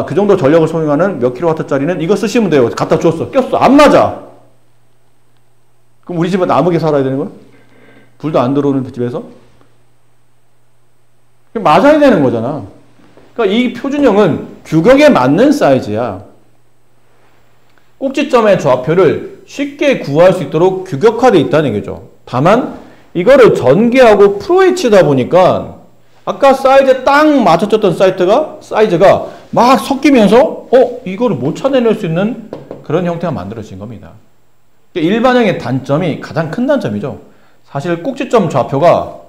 그 정도 전력을 소용하는 몇 킬로와트짜리는 이거 쓰시면 돼요. 갖다 줬어. 꼈어. 안 맞아. 그럼 우리 집은 아무게 살아야 되는 거야? 불도 안 들어오는 집에서? 맞아야 되는 거잖아. 그러니까 이 표준형은 규격에 맞는 사이즈야. 꼭지점의 좌표를 쉽게 구할 수 있도록 규격화되어 있다는 얘기죠. 다만 이거를 전개하고 프로헤치다 보니까 아까 사이즈에 딱 맞춰졌던 사이즈가 막 섞이면서 이거를 못 찾아낼 수 있는 그런 형태가 만들어진 겁니다. 일반형의 단점이 가장 큰 단점이죠. 사실 꼭지점 좌표가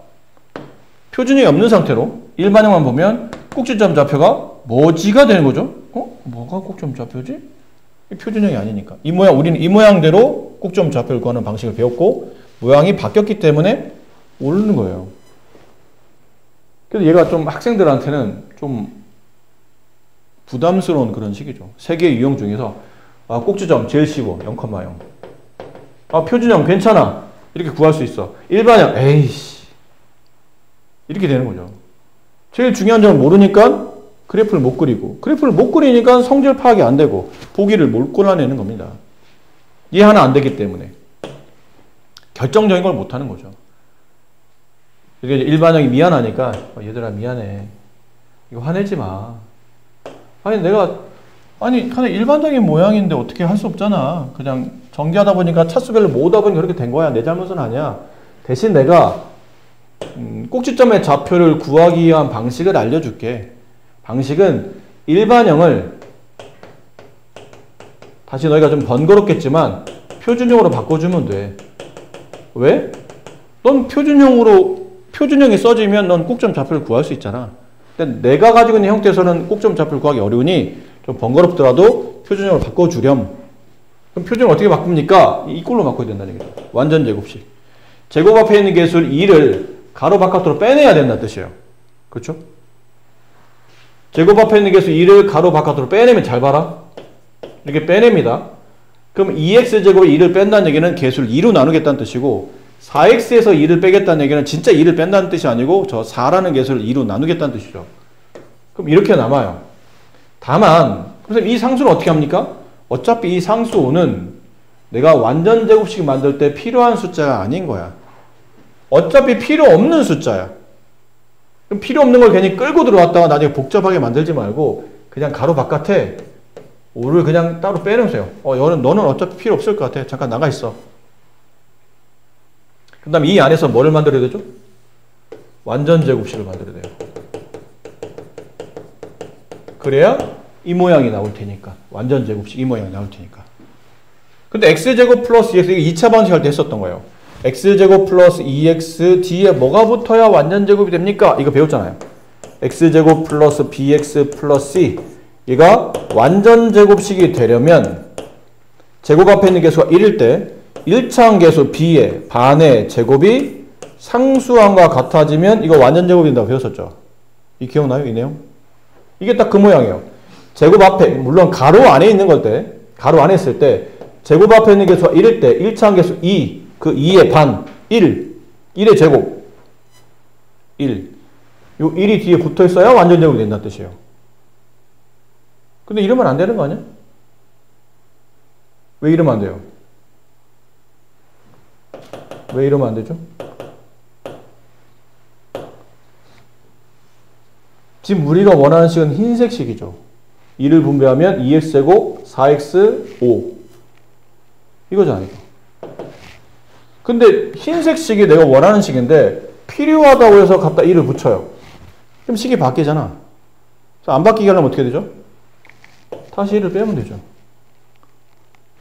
표준이 없는 상태로 일반형만 보면 꼭지점 좌표가 뭐지가 되는 거죠. 뭐가 꼭지점 좌표지? 표준형이 아니니까. 우리는 이 모양대로 꼭지점 좌표를 구하는 방식을 배웠고 모양이 바뀌었기 때문에 오르는 거예요. 그래서 얘가 좀 학생들한테는 좀 부담스러운 그런 식이죠. 세 개의 유형 중에서 꼭지점 제일 쉬워. 0,0. 표준형 괜찮아. 이렇게 구할 수 있어. 일반형 에이씨. 이렇게 되는 거죠. 제일 중요한 점을 모르니까 그래프를 못 그리고 그래프를 못 그리니까 성질 파악이 안 되고 보기를 못 골라내는 겁니다. 이해 하나 안 되기 때문에 결정적인 걸 못 하는 거죠. 이게 일반형이 미안하니까 얘들아 미안해. 이거 화내지 마. 그냥 일반적인 모양인데 어떻게 할 수 없잖아. 그냥 전개하다 보니까 차수별로 모으다 보니까 그렇게 된 거야. 내 잘못은 아니야. 대신 내가 꼭지점의 좌표를 구하기 위한 방식을 알려줄게. 방식은 일반형을 다시 너희가 좀 번거롭겠지만 표준형으로 바꿔주면 돼. 왜? 넌 표준형이 써지면 넌 꼭점 좌표를 구할 수 있잖아. 근데 내가 가지고 있는 형태에서는 꼭점 좌표를 구하기 어려우니 좀 번거롭더라도 표준형으로 바꿔주렴. 그럼 표준을 어떻게 바꿉니까? 이 꼴로 바꿔야 된다는 얘기죠. 완전 제곱식. 제곱 앞에 있는 개수를 2를 가로 바깥으로 빼내야 된다는 뜻이에요. 그렇죠? 제곱 앞에 있는 개수 2를 가로 바깥으로 빼내면 잘 봐라. 이렇게 빼냅니다. 그럼 2x제곱에 2를 뺀다는 얘기는 개수를 2로 나누겠다는 뜻이고 4x에서 2를 빼겠다는 얘기는 진짜 2를 뺀다는 뜻이 아니고 저 4라는 개수를 2로 나누겠다는 뜻이죠. 그럼 이렇게 남아요. 다만 선생님 이 상수는 어떻게 합니까? 어차피 이 상수 5는 내가 완전 제곱식 만들 때 필요한 숫자가 아닌 거야. 어차피 필요 없는 숫자야. 그럼 필요 없는 걸 괜히 끌고 들어왔다가 나중에 복잡하게 만들지 말고 그냥 가로 바깥에 5를 그냥 따로 빼놓으세요. 너는 어차피 필요 없을 것 같아. 잠깐 나가 있어. 그 다음에 이 안에서 뭐를 만들어야 되죠? 완전 제곱식을 만들어야 돼요. 그래야 이 모양이 나올 테니까. 완전 제곱식 이 모양이 나올 테니까. 근데 x제곱 플러스 2x 이거 2차 방식 할 때 했었던 거예요. x제곱 플러스 2x 뒤에 뭐가 붙어야 완전 제곱이 됩니까? 이거 배웠잖아요. x제곱 플러스 bx 플러스 c 얘가 완전 제곱식이 되려면 제곱 앞에 있는 개수가 1일 때 1차항 개수 b의 반의 제곱이 상수항과 같아지면 이거 완전 제곱이 된다고 배웠었죠. 이 기억나요? 이 내용? 이게 딱 그 모양이에요. 제곱 앞에 물론 가로 안에 있는 걸 때 가로 안에 있을 때 제곱 앞에 있는 개수가 1일 때 1차항 개수 2 그 2의 반 1의 제곱 1 요 1이 뒤에 붙어 있어야 완전 제곱이 된다는 뜻이에요. 근데 이러면 안 되는 거 아니야? 왜 이러면 안 돼요? 왜 이러면 안 되죠? 지금 우리가 원하는 식은 흰색 식이죠. 2를 분배하면 2x제곱 4x 5 이거잖아요. 근데 흰색 식이 내가 원하는 식인데 필요하다고 해서 갖다 1을 붙여요. 그럼 식이 바뀌잖아. 안 바뀌게 하려면 어떻게 되죠? 다시 1을 빼면 되죠.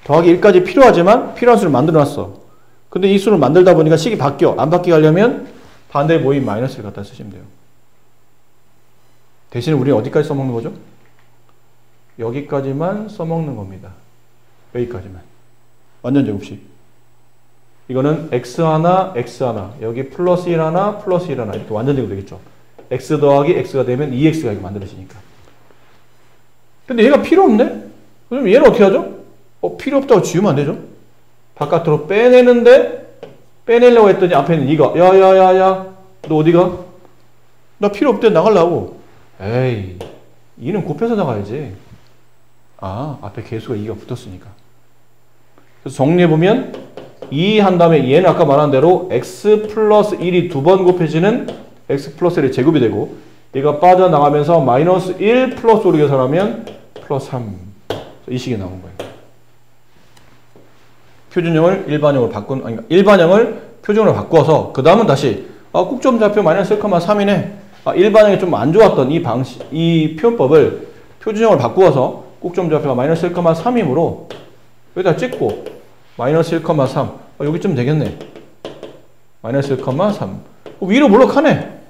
더하기 1까지 필요하지만 필요한 수를 만들어놨어. 근데 이 수를 만들다 보니까 식이 바뀌어. 안 바뀌게 하려면 반대에 모인 마이너스를 갖다 쓰시면 돼요. 대신 우리는 어디까지 써먹는 거죠? 여기까지만 써먹는 겁니다. 여기까지만. 완전 제곱식. 이거는 x 하나, x 하나. 여기 플러스 1 하나, 플러스 1 하나. 이렇게 완전 제곱 되겠죠. x 더하기 x가 되면 2x가 이렇게 만들어지니까. 근데 얘가 필요 없네? 그럼 얘는 어떻게 하죠? 필요 없다고 지우면 안 되죠? 바깥으로 빼내는데 빼내려고 했더니 앞에 있는 이가 야야야야 너 어디가? 나 필요 없대 나가려고. 에이 2는 곱해서 나가야지. 앞에 개수가 2가 붙었으니까. 그래서 정리해보면 2 한 다음에 얘는 아까 말한 대로 x 플러스 1이 두 번 곱해지는 x 플러스 1의 제곱이 되고 얘가 빠져나가면서 마이너스 1 플러스 5를 계산하면 플러스 3 이 식이 나온 거예요. 표준형을 일반형으로 일반형을 표준형으로 바꿔서 그 다음은 다시 꼭점 좌표 마이너스 1,3이네. 일반형이 좀 안 좋았던 이 표현법을 표준형으로 바꾸어서 꼭점 좌표가 마이너스 1,3이므로 여기다 찍고 마이너스 1,3 여기쯤 되겠네. 마이너스 1,3 위로 블록하네.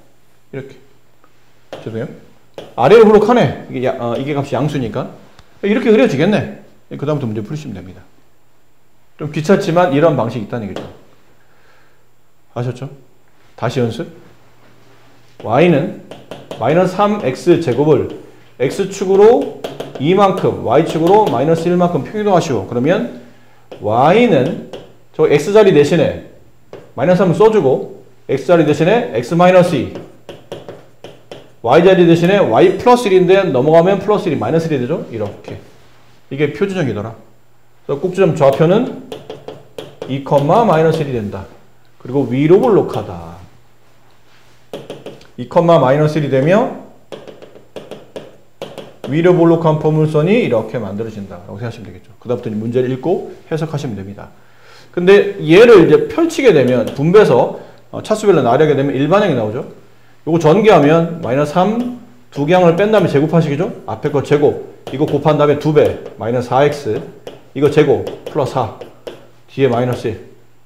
이렇게 죄송해요. 아래로 블록하네. 이게 값이 양수니까 이렇게 그려지겠네. 그 다음부터 문제 풀으시면 됩니다. 좀 귀찮지만 이런 방식이 있다는 얘기죠. 아셨죠? 다시 연습. y는 마이너스 3x 제곱을 x축으로 2만큼 y축으로 마이너스 1만큼 평이동하시오. 그러면 y는 저 x자리 대신에 마이너스 3을 써주고 x자리 대신에 x 마이너스 2 y자리 대신에 y 플러스 1인데 넘어가면 플러스 1이 마이너스 1이 되죠? 이렇게. 이게 표준형이더라. 그래서 꼭지점 좌표는 2, 마이너스 1이 된다. 그리고 위로 볼록하다. 2, 마이너스 1이 되며 위로 볼록한 포물선이 이렇게 만들어진다. 라고 생각하시면 되겠죠. 그 다음부터 문제를 읽고 해석하시면 됩니다. 근데 얘를 이제 펼치게 되면 분배해서 차수별로 나열하게 되면 일반형이 나오죠. 요거 전개하면 마이너스 3 두 개항을 뺀 다음에 제곱하시겠죠? 앞에 거 제곱 이거 곱한 다음에 2배 마이너스 4x 이거 제곱 플러스 4 뒤에 마이너스 1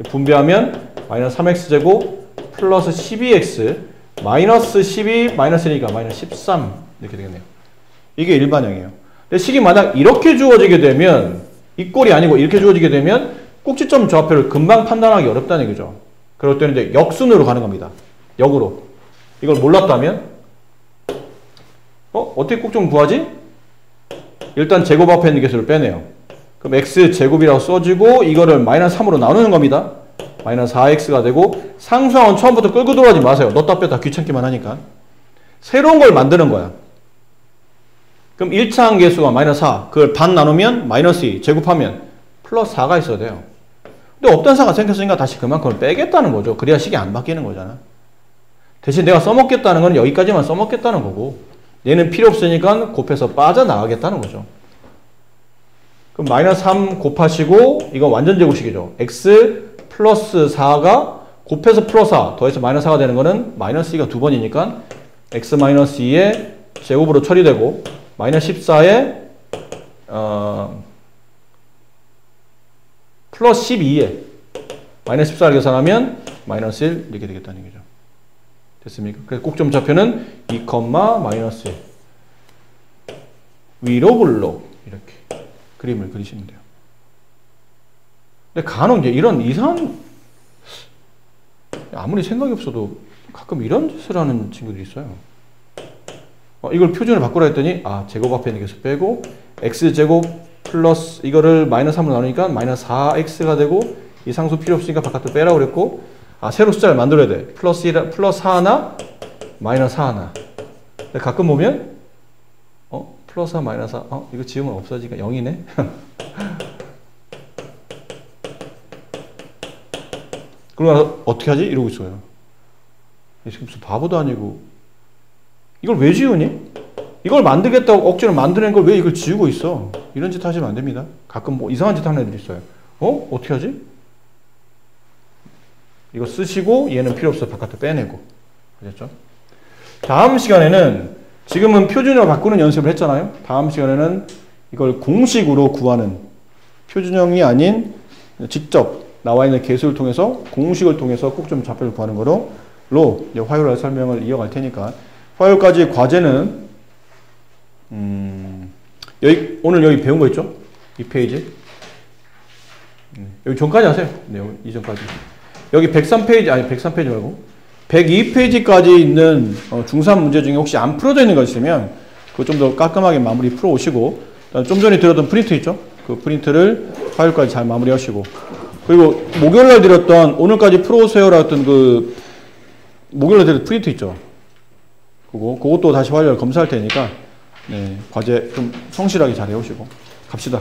분배하면 마이너스 3x제곱 플러스 12x 마이너스 12 마이너스 1이니까 마이너스 13 이렇게 되겠네요. 이게 일반형이에요. 근데 식이 만약 이렇게 주어지게 되면 이 꼴이 아니고 이렇게 주어지게 되면 꼭지점 좌표를 금방 판단하기 어렵다는 얘기죠. 그럴 때는 이제 역순으로 가는 겁니다. 역으로. 이걸 몰랐다면 어떻게 꼭지점 구하지? 일단 제곱 앞에 있는 개수를 빼내요. 그럼 x제곱이라고 써주고 이거를 마이너스 3으로 나누는 겁니다. 마이너스 4x가 되고 상수항은 처음부터 끌고 들어가지 마세요. 넣다 뺐다 귀찮기만 하니까. 새로운 걸 만드는 거야. 그럼 1차 항계수가 마이너스 4. 그걸 반 나누면 마이너스 2. 제곱하면 플러스 4가 있어야 돼요. 근데 없던 사가 생겼으니까 다시 그만큼을 빼겠다는 거죠. 그래야 식이 안 바뀌는 거잖아. 대신 내가 써먹겠다는 건 여기까지만 써먹겠다는 거고 얘는 필요 없으니까 곱해서 빠져나가겠다는 거죠. 그럼 마이너스 3 곱하시고 이건 완전 제곱식이죠. x 플러스 4가 곱해서 플러스 4 더해서 마이너스 4가 되는 거는 마이너스 2가 두 번이니까 x 마이너스 2의 제곱으로 처리되고 마이너스 14에 플러스 12에 마이너스 14를 계산하면 마이너스 1 이렇게 되겠다는 얘기죠. 됐습니까? 그래서 꼭점 좌표는 2, 마이너스 1 위로 블록 이렇게 그림을 그리시면 돼요. 근데 간혹 이제 이런 이상한 아무리 생각이 없어도 가끔 이런 짓을 하는 친구들이 있어요. 이걸 표준을 바꾸라 했더니 제곱 앞에 있는 개수 빼고 x제곱 플러스 이거를 마이너스 3으로 나누니까 마이너스 4x가 되고 이 상수 필요 없으니까 바깥으로 빼라고 그랬고 새로 숫자를 만들어야 돼. 플러스 4 하나 마이너스 4 하나. 근데 가끔 보면 플러스 4 마이너스 4 이거 지우면 없어지니까 0이네. 그러면 어떻게 하지? 이러고 있어요. 무슨 바보도 아니고 이걸 왜 지우니? 이걸 만들겠다고 억지로 만드는 걸 왜 이걸 지우고 있어? 이런 짓 하시면 안 됩니다. 가끔 뭐 이상한 짓 하는 애들이 있어요. 어떻게 하지? 이거 쓰시고 얘는 필요 없어 바깥에 빼내고. 그랬죠? 다음 시간에는 지금은 표준형을 바꾸는 연습을 했잖아요. 다음 시간에는 이걸 공식으로 구하는 표준형이 아닌 직접 나와 있는 개수를 통해서 공식을 통해서 꼭좀 좌표를 구하는 거로 화요일에 설명을 이어갈 테니까 화요일까지 과제는 오늘 여기 배운 거 있죠? 이 페이지 여기 전까지 하세요. 네, 이전까지 여기 103페이지 아니 103페이지 말고 102페이지까지 있는 중3 문제 중에 혹시 안 풀어져 있는 거 있으면 그거 좀 더 깔끔하게 마무리 풀어 오시고 좀 전에 드렸던 프린트 있죠? 그 프린트를 화요일까지 잘 마무리 하시고 그리고 목요일날 드렸던 오늘까지 풀어오세요라 했던 그 목요일날 드렸던 프린트 있죠? 그것도 다시 화요일 검사할 테니까 네, 과제 좀 성실하게 잘 해오시고 갑시다.